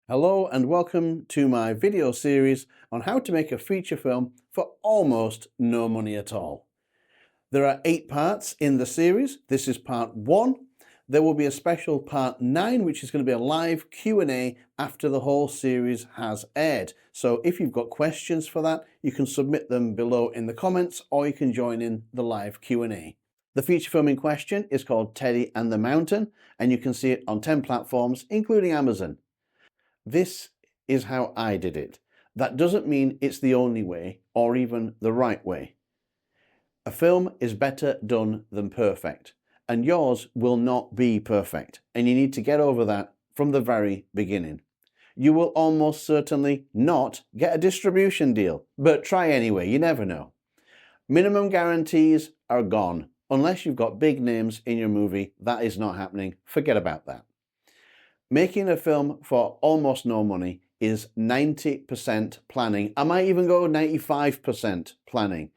Hello and welcome to my video series on how to make a feature film for almost no money at all. There are 8 parts in the series. This is part 1. There will be a special part 9 which is going to be a live Q&A after the whole series has aired. So if you've got questions for that, you can submit them below in the comments or you can join in the live Q&A. The feature film in question is called Teddy and the Mountain and you can see it on 10 platforms including Amazon. This is how I did it. That doesn't mean it's the only way or even the right way. A film is better done than perfect, and yours will not be perfect, and you need to get over that from the very beginning. You will almost certainly not get a distribution deal, but try anyway, you never know. Minimum guarantees are gone. Unless you've got big names in your movie, that is not happening. Forget about that. Making a film for almost no money is 90% planning. I might even go 95% planning.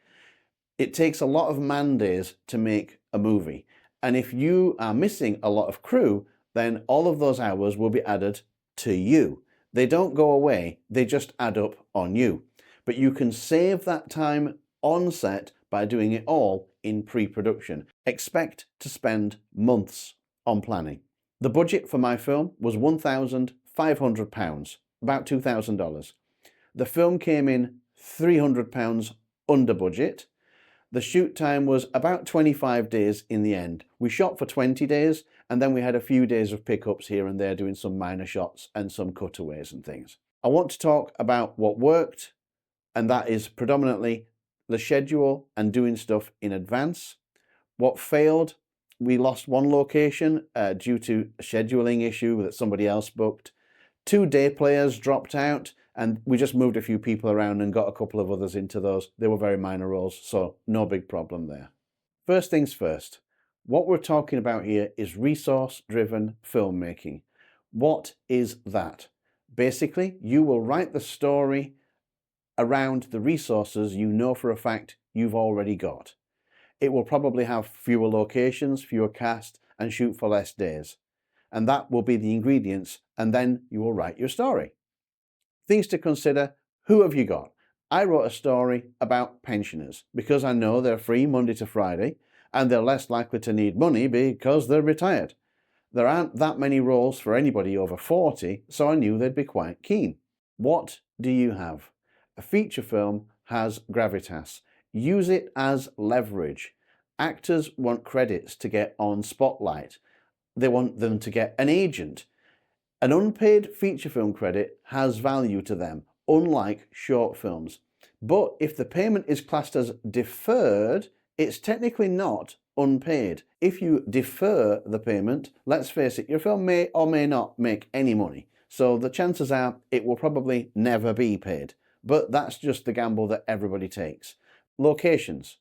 It takes a lot of man days to make a movie. And if you are missing a lot of crew, then all of those hours will be added to you. They don't go away, they just add up on you. But you can save that time on set by doing it all in pre-production. Expect to spend months on planning. The budget for my film was £1,500, about $2,000. The film came in £300 under budget. The shoot time was about 25 days in the end. We shot for 20 days and then we had a few days of pickups here and there doing some minor shots and some cutaways and things. I want to talk about what worked, and that is predominantly the schedule and doing stuff in advance. What failed: we lost one location due to a scheduling issue that somebody else booked. 2 day players dropped out and we just moved a few people around and got a couple of others into those. They were very minor roles, so no big problem there. First things first, what we're talking about here is resource-driven filmmaking. What is that? Basically, you will write the story around the resources you know for a fact you've already got. It will probably have fewer locations, fewer cast, and shoot for less days. And that will be the ingredients, and then you will write your story. Things to consider: who have you got? I wrote a story about pensioners because I know they're free Monday to Friday, and they're less likely to need money because they're retired. There aren't that many roles for anybody over 40, so I knew they'd be quite keen. What do you have? A feature film has gravitas. Use it as leverage. Actors want credits to get on spotlight. They want them to get an agent. An unpaid feature film credit has value to them, unlike short films. But if the payment is classed as deferred, it's technically not unpaid. If you defer the payment, let's face it, your film may or may not make any money. So the chances are it will probably never be paid. But that's just the gamble that everybody takes. Locations.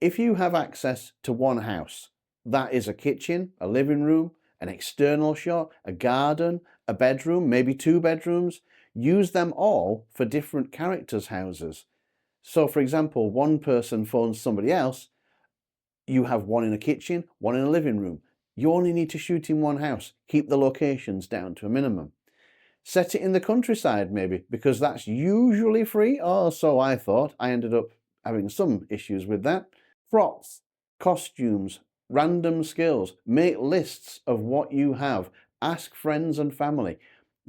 If you have access to one house, that is a kitchen, a living room, an external shot, a garden, a bedroom, maybe 2 bedrooms, use them all for different characters' houses. So for example, one person phones somebody else, you have one in a kitchen, one in a living room. You only need to shoot in one house. Keep the locations down to a minimum. Set it in the countryside maybe, because that's usually free. Oh, so I thought. I ended up having some issues with that. Props, costumes, random skills. Make lists of what you have. Ask friends and family.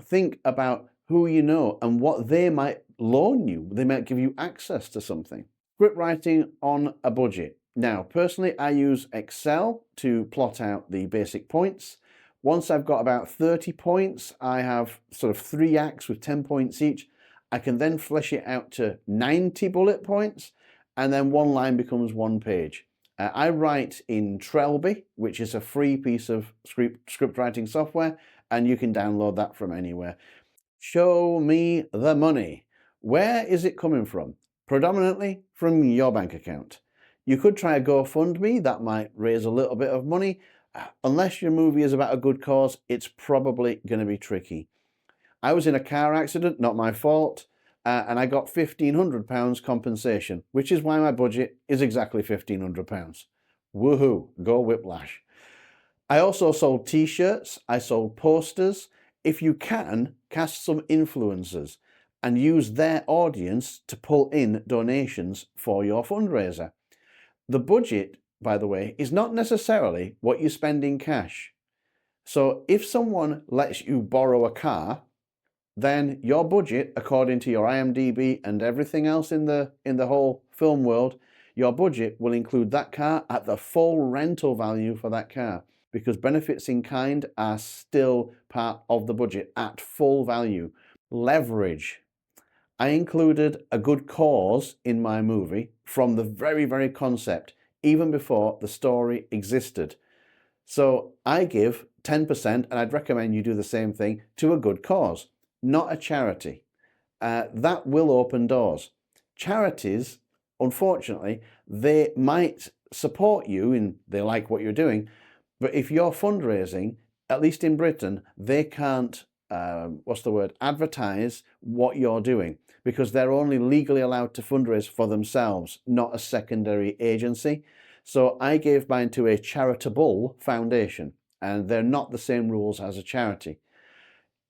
Think about who you know and what they might loan you. They might give you access to something. Script writing on a budget. Now, personally, I use Excel to plot out the basic points. Once I've got about 30 points, I have sort of 3 acts with 10 points each. I can then flesh it out to 90 bullet points, and then one line becomes 1 page. I write in Trellby, which is a free piece of script writing software, and you can download that from anywhere. Show me the money. Where is it coming from? Predominantly from your bank account. You could try a GoFundMe, that might raise a little bit of money. Unless your movie is about a good cause, it's probably going to be tricky. I was in a car accident, not my fault, and I got £1,500 compensation, which is why my budget is exactly £1,500. Woohoo, go Whiplash. I also sold t-shirts, I sold posters. if you can, cast some influencers and use their audience to pull in donations for your fundraiser. The budget, by the way, is not necessarily what you spend in cash. So if someone lets you borrow a car, then your budget, according to your IMDb and everything else in the whole film world, your budget will include that car at the full rental value for that car, because benefits in kind are still part of the budget at full value. Leverage. I included a good cause in my movie from the very, very concept, even before the story existed. So I give 10%, and I'd recommend you do the same thing, to a good cause, not a charity. That will open doors. Charities, unfortunately, they might support you and they like what you're doing, but if you're fundraising, at least in Britain, they can't, advertise what you're doing, because they're only legally allowed to fundraise for themselves, not a secondary agency. So I gave mine to a charitable foundation, and they're not the same rules as a charity.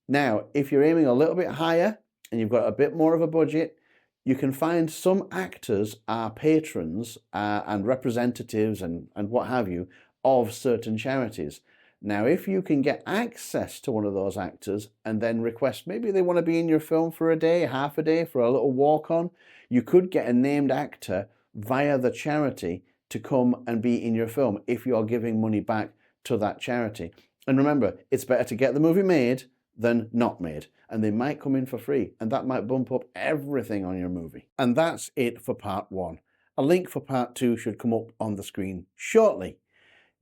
Now, if you're aiming a little bit higher and you've got a bit more of a budget, you can find some actors are patrons and representatives and what have you of certain charities. Now, if you can get access to one of those actors and then request, maybe they want to be in your film for a day, half a day, for a little walk on, you could get a named actor via the charity to come and be in your film if you're giving money back to that charity. And remember, it's better to get the movie made than not made, and they might come in for free, and that might bump up everything on your movie. And that's it for part 1. A link for part 2 should come up on the screen shortly.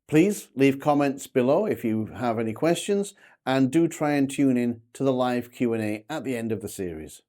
Please leave comments below if you have any questions, and do try and tune in to the live Q&A at the end of the series.